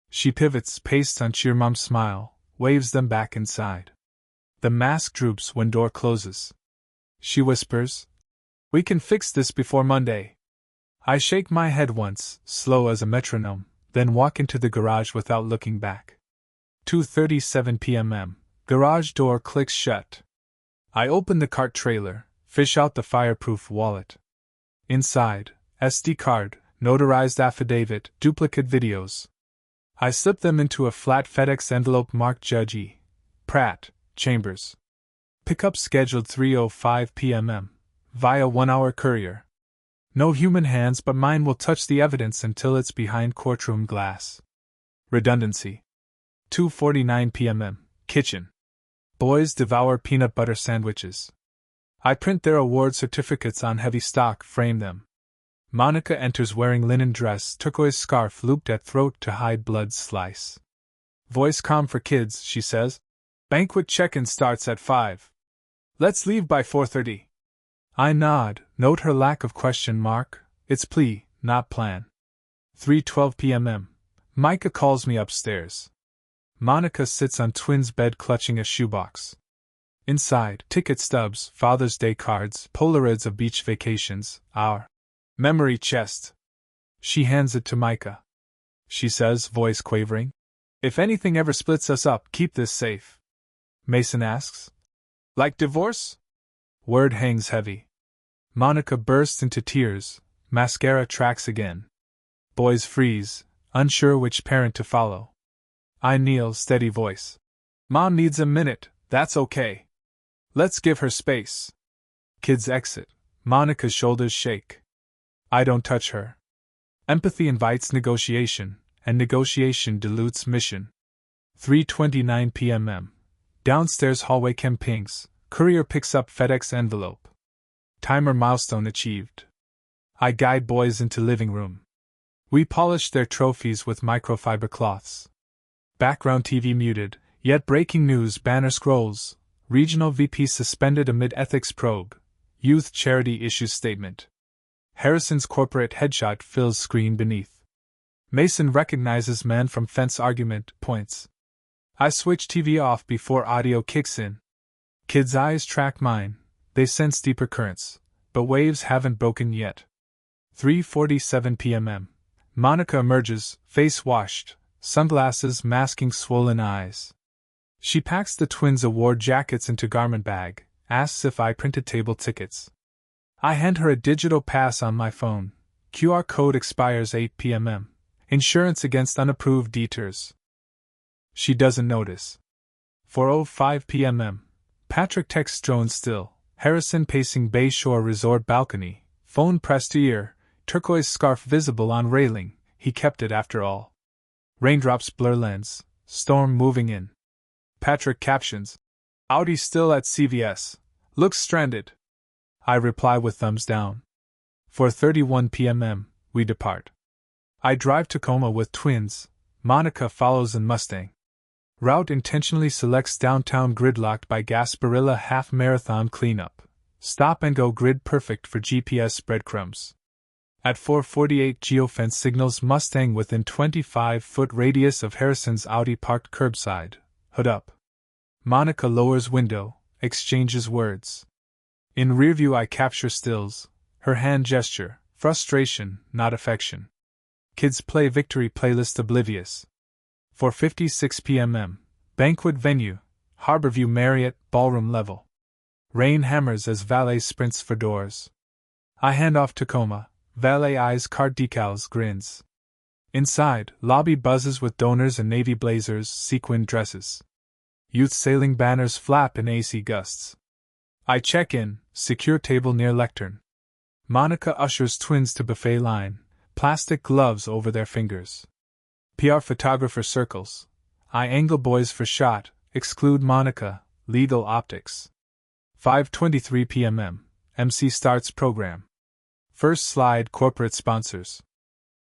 She pivots, pastes on cheer mom's smile, waves them back inside. The mask droops when door closes. She whispers, "We can fix this before Monday." I shake my head once, slow as a metronome, then walk into the garage without looking back. 2:37 p.m. Garage door clicks shut. I open the cart trailer, fish out the fireproof wallet. Inside, SD card, notarized affidavit, duplicate videos. I slip them into a flat FedEx envelope marked Judge E. Pratt, Chambers. Pickup scheduled 3:05 p.m. via 1-hour courier. No human hands but mine will touch the evidence until it's behind courtroom glass. Redundancy. 2:49 p.m. Kitchen. Boys devour peanut butter sandwiches. I print their award certificates on heavy stock, frame them. Monica enters wearing linen dress, turquoise scarf looped at throat to hide blood slice. Voice calm for kids, she says. Banquet check-in starts at 5. Let's leave by 4:30. I nod, note her lack of question mark. It's plea, not plan. 3:12 p.m. Micah calls me upstairs. Monica sits on twins' bed clutching a shoebox. Inside, ticket stubs, Father's Day cards, Polaroids of beach vacations, our memory chest. She hands it to Micah. She says, voice quavering, if anything ever splits us up, keep this safe. Mason asks, like divorce? Word hangs heavy. Monica bursts into tears, mascara tracks again. Boys freeze, unsure which parent to follow. I kneel, steady voice. Mom needs a minute, that's okay. Let's give her space. Kids exit. Monica's shoulders shake. I don't touch her. Empathy invites negotiation, and negotiation dilutes mission. 3:29 p.m. Downstairs hallway chem pings. Courier picks up FedEx envelope. Timer milestone achieved. I guide boys into living room. We polish their trophies with microfiber cloths. Background TV muted, yet breaking news banner scrolls. Regional VP suspended amid ethics probe. Youth charity issues statement. Harrison's corporate headshot fills screen beneath. Mason recognizes man from fence argument, points. I switch TV off before audio kicks in. Kids' eyes track mine. They sense deeper currents, but waves haven't broken yet. 3:47 p.m. Monica emerges, face washed, sunglasses masking swollen eyes. She packs the twins' award jackets into garment bag, asks if I printed table tickets. I hand her a digital pass on my phone. QR code expires 8 p.m. Insurance against unapproved detours. She doesn't notice. 4:05 p.m. Patrick texts drone still. Harrison pacing Bayshore Resort balcony, phone pressed to ear, turquoise scarf visible on railing, he kept it after all. Raindrops blur lens, storm moving in. Patrick captions, Audi still at CVS, looks stranded. I reply with thumbs down. 4:31 p.m. We depart. I drive Tacoma with twins, Monica follows in Mustang. Route intentionally selects downtown gridlocked by Gasparilla half marathon cleanup. Stop and go grid perfect for GPS breadcrumbs. At 4:48 geofence signals Mustang within 25-foot radius of Harrison's Audi parked curbside. Hood up. Monica lowers window, exchanges words. In rearview I capture stills, her hand gesture, frustration, not affection. Kids play victory playlist oblivious. 4:56 p.m. Banquet venue, Harborview Marriott, ballroom level. Rain hammers as valet sprints for doors. I hand off Tacoma, valet eyes cart decals, grins. Inside, lobby buzzes with donors and navy blazers, sequin dresses. Youth sailing banners flap in AC gusts. I check in, secure table near lectern. Monica ushers twins to buffet line, plastic gloves over their fingers. PR photographer circles. I angle boys for shot, exclude Monica, legal optics. 5:23 p.m. MC starts program. First slide corporate sponsors.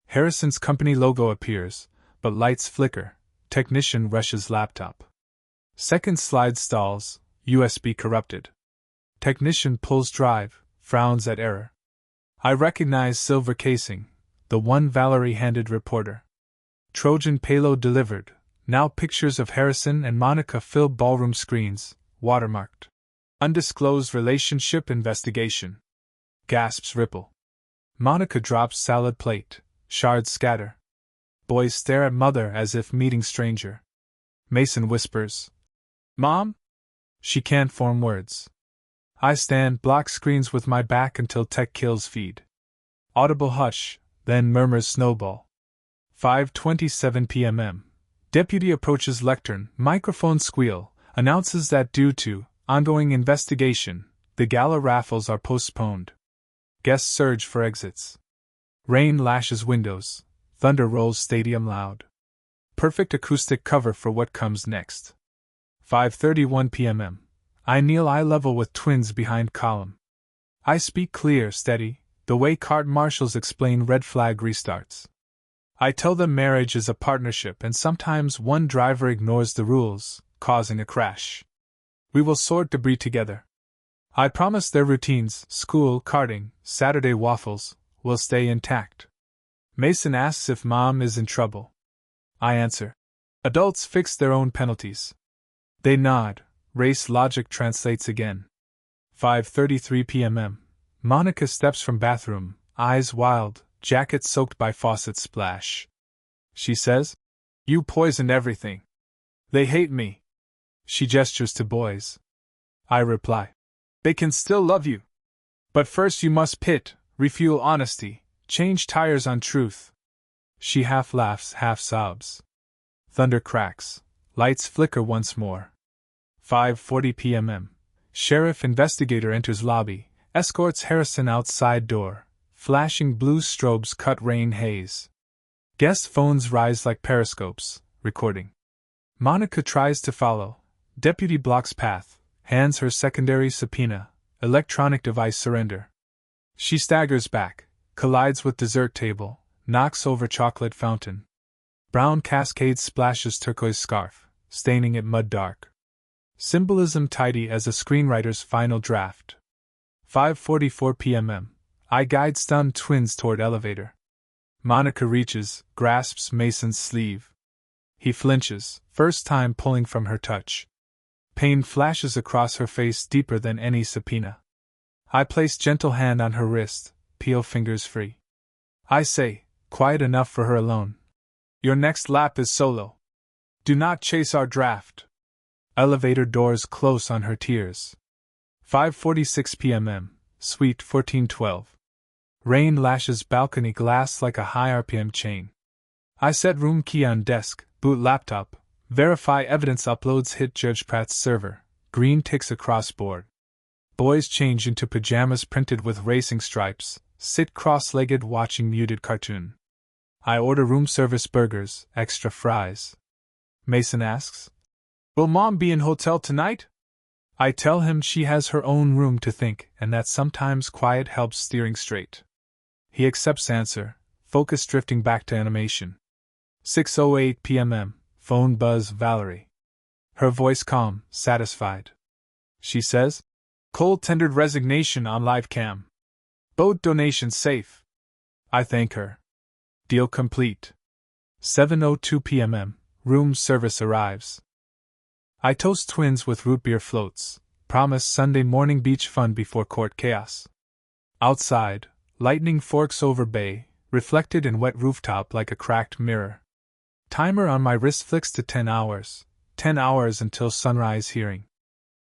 Harrison's company logo appears, but lights flicker. Technician rushes laptop. Second slide stalls, USB corrupted. Technician pulls drive, frowns at error. I recognize silver casing, the one Valerie handed reporter. Trojan payload delivered. Now pictures of Harrison and Monica fill ballroom screens, watermarked. Undisclosed relationship investigation. Gasps ripple. Monica drops salad plate, shards scatter. Boys stare at mother as if meeting stranger. Mason whispers, Mom? She can't form words. I stand, block screens with my back until tech kills feed. Audible hush, then murmurs snowball. 5:27 p.m. Deputy approaches lectern, microphone squeal, announces that due to ongoing investigation, the gala raffles are postponed. Guests surge for exits. Rain lashes windows, thunder rolls stadium loud. Perfect acoustic cover for what comes next. 5:31 p.m. I kneel eye level with twins behind column. I speak clear, steady, the way kart marshals explain red flag restarts. I tell them marriage is a partnership and sometimes one driver ignores the rules, causing a crash. We will sort debris together. I promise their routines, school, karting, Saturday waffles, will stay intact. Mason asks if mom is in trouble. I answer. Adults fix their own penalties. They nod. Race logic translates again. 5:33 p.m. Monica steps from bathroom, eyes wild, jacket soaked by faucet splash. She says, "You poisoned everything. They hate me." She gestures to boys. I reply, "They can still love you. But first you must refuel honesty, change tires on truth." She half laughs, half sobs. Thunder cracks. Lights flicker once more. 5:40 p.m. Sheriff investigator enters lobby, escorts Harrison outside door. Flashing blue strobes cut rain haze. Guest phones rise like periscopes, recording. Monica tries to follow. Deputy blocks path, hands her secondary subpoena, electronic device surrender. She staggers back, collides with dessert table, knocks over chocolate fountain. Brown cascade splashes turquoise scarf, staining it mud dark. Symbolism tidy as a screenwriter's final draft. 5:44 p.m. I guide stunned twins toward elevator. Monica reaches, grasps Mason's sleeve. He flinches, first time pulling from her touch. Pain flashes across her face deeper than any subpoena. I place gentle hand on her wrist, peel fingers free. I say, quiet enough for her alone. Your next lap is solo. Do not chase our draft. Elevator doors close on her tears. 5:46 p.m. Suite 1412. Rain lashes balcony glass like a high RPM chain. I set room key on desk, boot laptop, verify evidence uploads hit Judge Pratt's server, green ticks across board. Boys change into pajamas printed with racing stripes, sit cross-legged watching muted cartoon. I order room service burgers, extra fries. Mason asks, "Will Mom be in hotel tonight?" I tell him she has her own room to think and that sometimes quiet helps steering straight. He accepts answer, focus drifting back to animation. 6:08 p.m. Phone buzz Valerie. Her voice calm, satisfied. She says, "Cold tendered resignation on live cam. Boat donation safe." I thank her. Deal complete. 7:02 p.m. Room service arrives. I toast twins with root beer floats, promise Sunday morning beach fun before court chaos. Outside, lightning forks over bay, reflected in wet rooftop like a cracked mirror. Timer on my wrist flicks to 10 hours. 10 hours until sunrise hearing.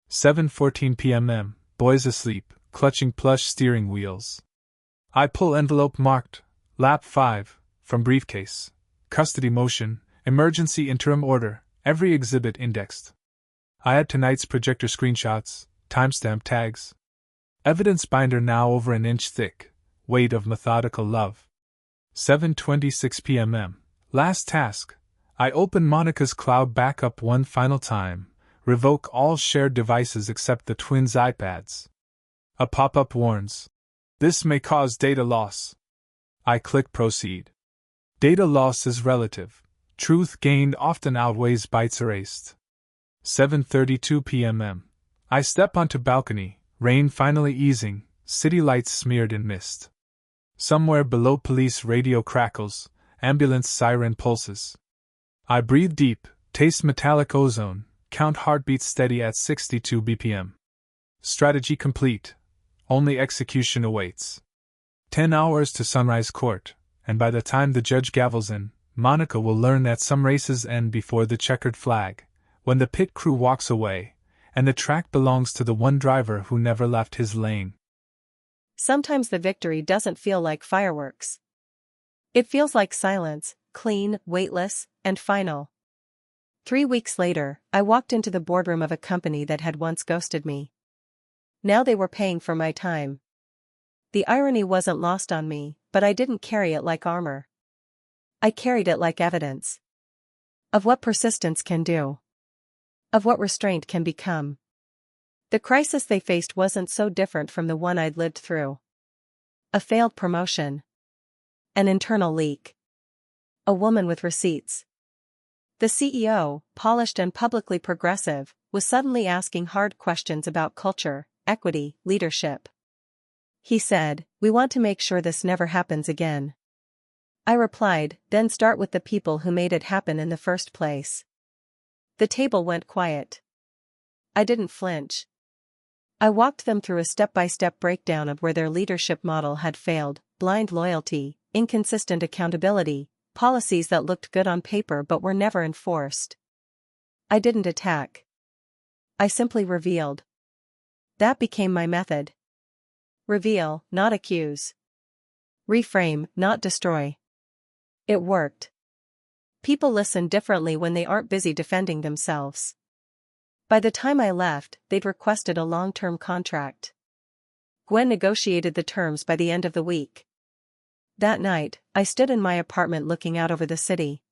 7:14 p.m. Boys asleep, clutching plush steering wheels. I pull envelope marked, lap 5, from briefcase. Custody motion, emergency interim order, every exhibit indexed. I add tonight's projector screenshots, timestamp tags. Evidence binder now over an inch thick, weight of methodical love. 7:26 p.m. Last task. I open Monica's cloud backup one final time, revoke all shared devices except the twins' iPads. A pop-up warns, "This may cause data loss." I click proceed. Data loss is relative. Truth gained often outweighs bytes erased. 7:32 p.m. I step onto balcony, rain finally easing, city lights smeared in mist. Somewhere below police radio crackles, ambulance siren pulses. I breathe deep, taste metallic ozone, count heartbeats steady at 62 BPM. Strategy complete. Only execution awaits. 10 hours to sunrise court, and by the time the judge gavels in, Monica will learn that some races end before the checkered flag, when the pit crew walks away, and the track belongs to the one driver who never left his lane. Sometimes the victory doesn't feel like fireworks. It feels like silence, clean, weightless, and final. 3 weeks later, I walked into the boardroom of a company that had once ghosted me. Now they were paying for my time. The irony wasn't lost on me, but I didn't carry it like armor. I carried it like evidence. Of what persistence can do. Of what restraint can become. The crisis they faced wasn't so different from the one I'd lived through. A failed promotion. An internal leak. A woman with receipts. The CEO, polished and publicly progressive, was suddenly asking hard questions about culture, equity, leadership. He said, "We want to make sure this never happens again." I replied, "Then start with the people who made it happen in the first place." The table went quiet. I didn't flinch. I walked them through a step-by-step breakdown of where their leadership model had failed: blind loyalty, inconsistent accountability, policies that looked good on paper but were never enforced. I didn't attack. I simply revealed. That became my method. Reveal, not accuse. Reframe, not destroy. It worked. People listen differently when they aren't busy defending themselves. By the time I left, they'd requested a long-term contract. Gwen negotiated the terms by the end of the week. That night, I stood in my apartment looking out over the city.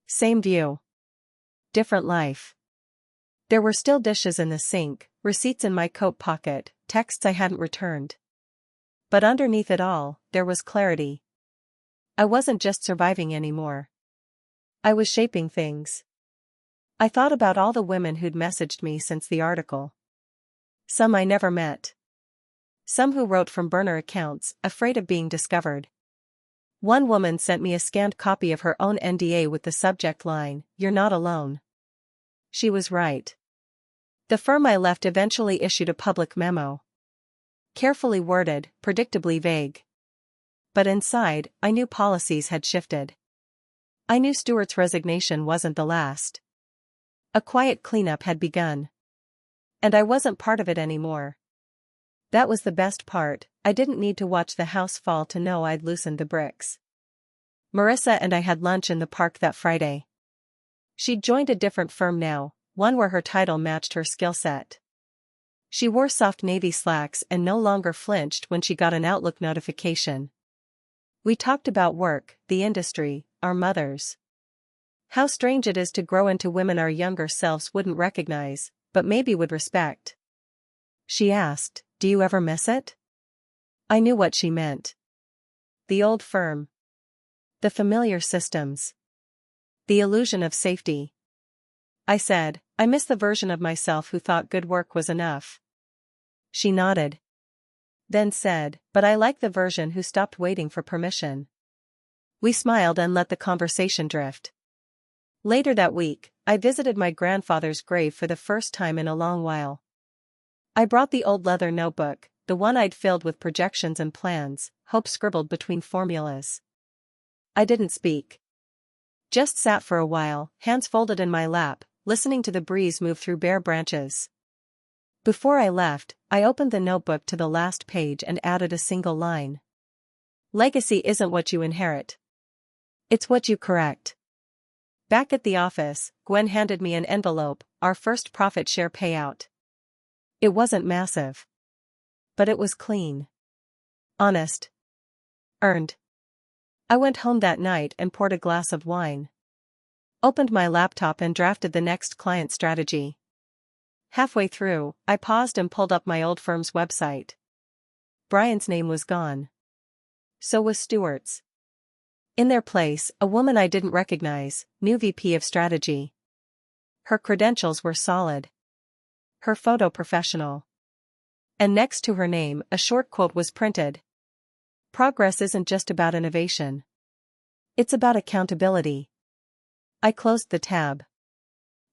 Same view. Different life. There were still dishes in the sink, receipts in my coat pocket, texts I hadn't returned. But underneath it all, there was clarity. I wasn't just surviving anymore. I was shaping things. I thought about all the women who'd messaged me since the article. Some I never met. Some who wrote from burner accounts, afraid of being discovered. One woman sent me a scanned copy of her own NDA with the subject line, "You're not alone." She was right. The firm I left eventually issued a public memo. Carefully worded, predictably vague. But inside, I knew policies had shifted. I knew Stewart's resignation wasn't the last. A quiet cleanup had begun. And I wasn't part of it anymore. That was the best part. I didn't need to watch the house fall to know I'd loosened the bricks. Marissa and I had lunch in the park that Friday. She'd joined a different firm now, one where her title matched her skill set. She wore soft navy slacks and no longer flinched when she got an Outlook notification. We talked about work, the industry, our mothers. How strange it is to grow into women our younger selves wouldn't recognize, but maybe would respect. She asked, "Do you ever miss it?" I knew what she meant. The old firm. The familiar systems. The illusion of safety. I said, "I miss the version of myself who thought good work was enough." She nodded. Then said, "But I like the version who stopped waiting for permission." We smiled and let the conversation drift. Later that week, I visited my grandfather's grave for the first time in a long while. I brought the old leather notebook, the one I'd filled with projections and plans, hope scribbled between formulas. I didn't speak. Just sat for a while, hands folded in my lap, listening to the breeze move through bare branches. Before I left, I opened the notebook to the last page and added a single line. Legacy isn't what you inherit. It's what you correct. Back at the office, Gwen handed me an envelope, our first profit share payout. It wasn't massive. But it was clean. Honest. Earned. I went home that night and poured a glass of wine. Opened my laptop and drafted the next client strategy. Halfway through, I paused and pulled up my old firm's website. Brian's name was gone. So was Stewart's. In their place, a woman I didn't recognize, new VP of strategy. Her credentials were solid. Her photo professional. And next to her name, a short quote was printed. Progress isn't just about innovation. It's about accountability. I closed the tab.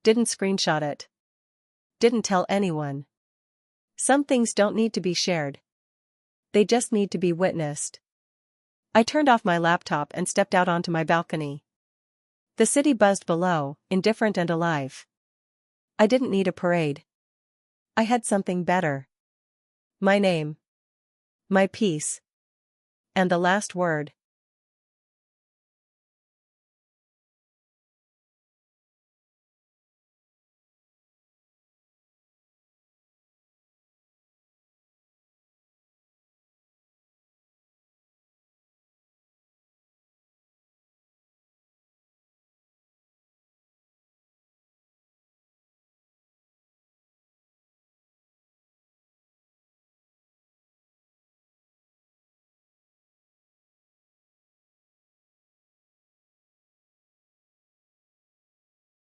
Didn't screenshot it. Didn't tell anyone. Some things don't need to be shared. They just need to be witnessed. I turned off my laptop and stepped out onto my balcony. The city buzzed below, indifferent and alive. I didn't need a parade. I had something better. My name. My peace. And the last word.